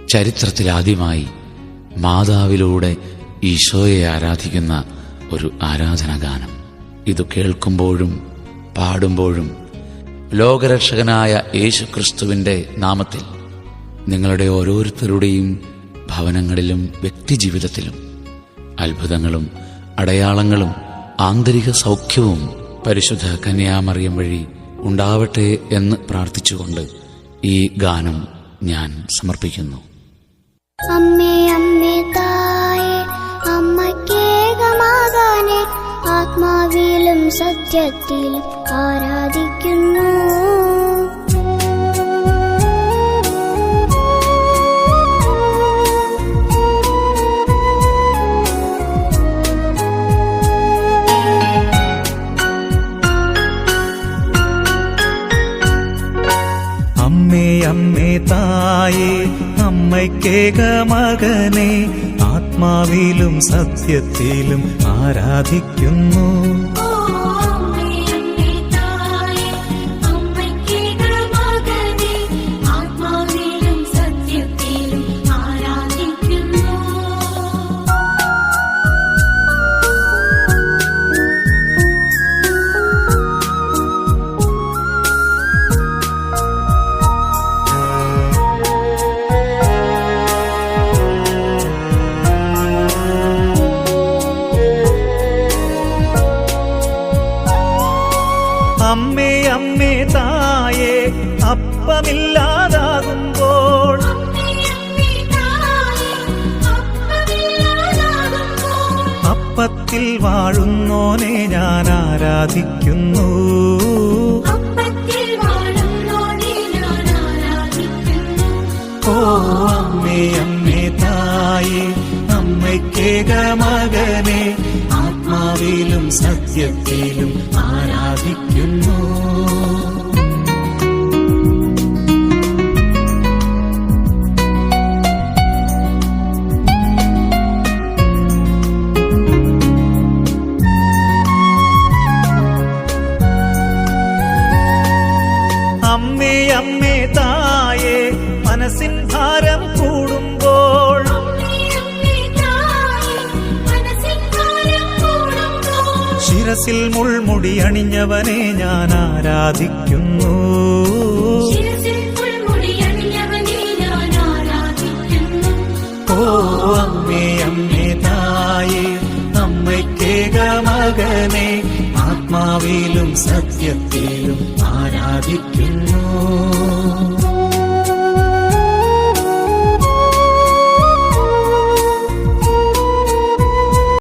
ചരിത്രത്തിലാദ്യമായി മാതാവിലൂടെ ഈശോയെ ആരാധിക്കുന്ന ഒരു ആരാധനാഗാനം. ഇത് കേൾക്കുമ്പോഴും പാടുമ്പോഴും ലോകരക്ഷകനായ യേശുക്രിസ്തുവിന്റെ നാമത്തിൽ നിങ്ങളുടെ ഓരോരുത്തരുടെയും ഭവനങ്ങളിലും വ്യക്തിജീവിതത്തിലും അത്ഭുതങ്ങളും അടയാളങ്ങളും ആന്തരിക സൗഖ്യവും പരിശുദ്ധ കന്യാമറിയം വഴി ഉണ്ടാവട്ടെ എന്ന് പ്രാർത്ഥിച്ചുകൊണ്ട് ഈ ഗാനം ഞാൻ സമർപ്പിക്കുന്നു. അമ്മേ അമ്മേ തായേ അമ്മക്കേകമാകാനെ ആത്മാവിലും സത്യത്തിലും ആരാധിക്കുന്നു. അമ്മേ അമ്മേ തായേ അമ്മയ്ക്കേക മകനെ ആത്മാവിലും സത്യത്തിലും ആരാധിക്കുന്നു. അമ്മേ അമ്മേ തായേ അപ്പമില്ലാതാകുമ്പോൾ അപ്പത്തിൽ വാഴുന്നോനെ ഞാൻ ആരാധിക്കുന്നു. ഓ അമ്മേ അമ്മേ തായേ അമ്മയ്ക്കേക മകനെ ആത്മാവിലും സത്യത്തിലും ആരാധിക്കുന്നു. അമ്മേ അമ്മേ തായേ മനസ്സിൻ ഭാരം കൂടുമ്പോൾ ശിരസിൽ മുൾമുടി അണിഞ്ഞവനെ ഞാൻ ആരാധിക്കുന്നു. ഓ അമ്മേ അമ്മേ തായേ അമ്മയ്ക്കേക മകനെ ആത്മാവിലും സത്യത്തിലും ആരാധിക്കുന്നു.